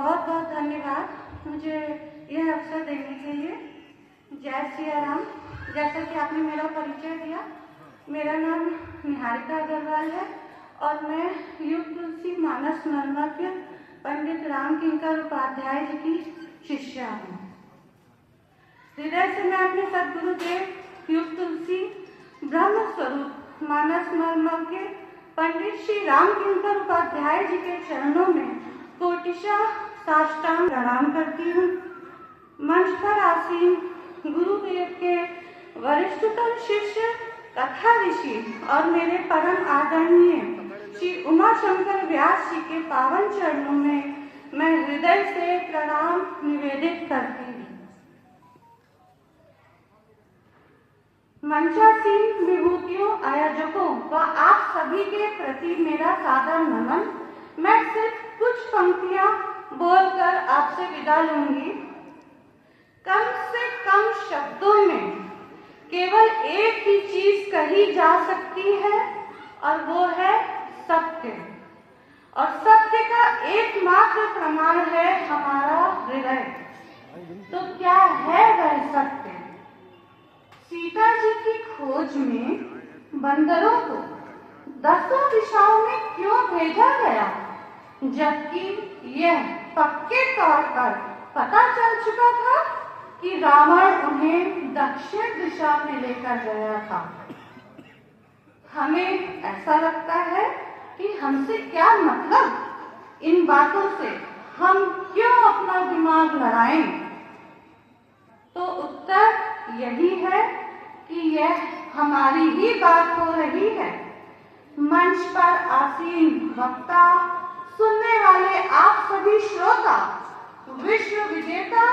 बहुत बहुत धन्यवाद मुझे यह अवसर देने के लिए। जय सिया राम। जैसा कि आपने मेरा परिचय दिया, मेरा नाम निहारिका अग्रवाल है और मैं युग तुलसी मानस नर्मा के पंडित राम किंकर उपाध्याय जी की शिष्या हूँ। हृदय से मैं अपने सदगुरुदेव युग तुलसी ब्रह्म स्वरूप मानस नर्मा के पंडित श्री राम किंकर उपाध्याय जी के चरणों में कोटिशः साष्टांग प्रणाम करती हूँ। मंच पर आसीन गुरुदेव के वरिष्ठतम शिष्य कथा ऋषि और मेरे परम आदरणीय श्री उमा शंकर व्यास जी के पावन चरणों में मैं हृदय से प्रणाम निवेदित करती हूँ। मंचासीन विभूतियों, आयोजकों व आप सभी के प्रति मेरा सादर नमन। मैं सिर्फ कुछ पंक्तियां बोलकर आपसे विदा लूंगी। कम से कम शब्दों में केवल एक ही चीज कही जा सकती है और वो है सत्य। और सत्य का एकमात्र प्रमाण है हमारा हृदय। तो क्या है वह सत्य? सीता जी की खोज में बंदरों को 10 दिशाओं में क्यों भेजा गया, जबकि यह पक्के तौर पर पता चल चुका था कि रावण उन्हें दक्षिण दिशा में लेकर गया था। हमें ऐसा लगता है कि हमसे क्या मतलब इन बातों से, हम क्यों अपना दिमाग लड़ाएं? तो उत्तर यही है कि यह हमारी ही बात हो रही है। मंच पर आसीन वक्ता, सुनने वाले आप सभी श्रोता, विश्व विजेता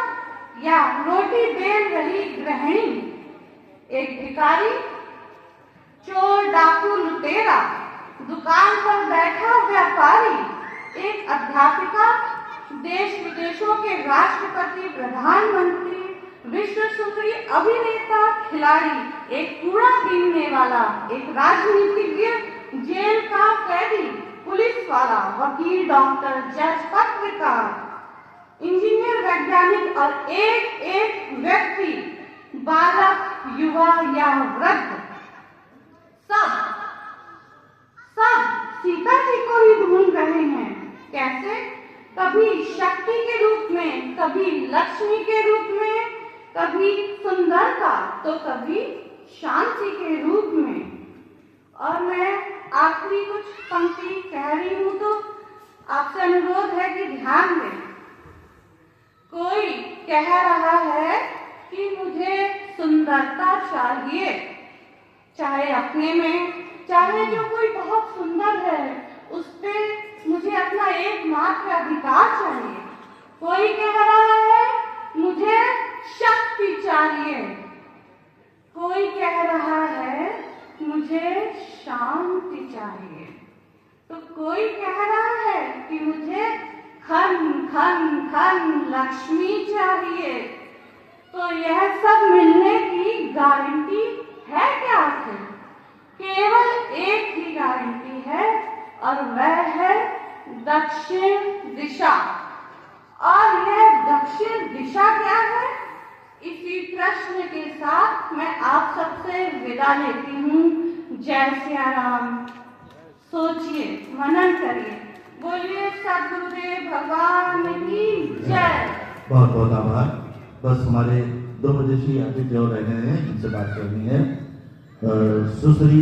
या रोटी बेल रही गृहिणी, एक भिखारी, चोर, डाकू, लुटेरा, दुकान पर बैठा व्यापारी, एक अध्यापिका, देश विदेशों के राष्ट्रपति, प्रधानमंत्री, विश्व सुंदरी, अभिनेता, खिलाड़ी, एक कूड़ा बीनने वाला, एक राजनीतिज्ञ, जेल का कैदी, पुलिस वाला, वकील, डॉक्टर, जज, पत्रकार, इंजीनियर, वैज्ञानिक और एक एक व्यक्ति, बालक, युवा या वृद्ध, सब सीता जी को ही ढूंढ रहे हैं। कैसे? कभी शक्ति के रूप में, कभी लक्ष्मी के रूप में, कभी सुंदरता तो कभी शांति के रूप में। और मैं आखिरी कुछ पंक्ति कह रही हूं तो आपसे अनुरोध है कि ध्यान दें। कोई कह रहा है कि मुझे सुंदरता चाहिए, चाहे अपने में, चाहे जो कोई बहुत सुंदर है उस पे मुझे अपना एकमात्र अधिकार चाहिए। कोई कह रहा है मुझे शक्ति चाहिए, कोई कह रहा है मुझे शांति चाहिए, तो कोई कह रहा है कि मुझे खन खन खन लक्ष्मी चाहिए। तो यह सब मिलने की गारंटी है क्या? केवल एक ही गारंटी है और वह है दक्षिण दिशा। और यह दक्षिण दिशा क्या है? इसी प्रश्न के साथ मैं आप सबसे विदा लेती हूँ। जय सिया राम। सोचिए, मनन करिए, बोलिए सद्गुरुदेव भगवान की जय। बहुत बहुत आभार। बस हमारे 2 बजे से अतिथि और रह गए हैं, इनसे बात करनी है। सुश्री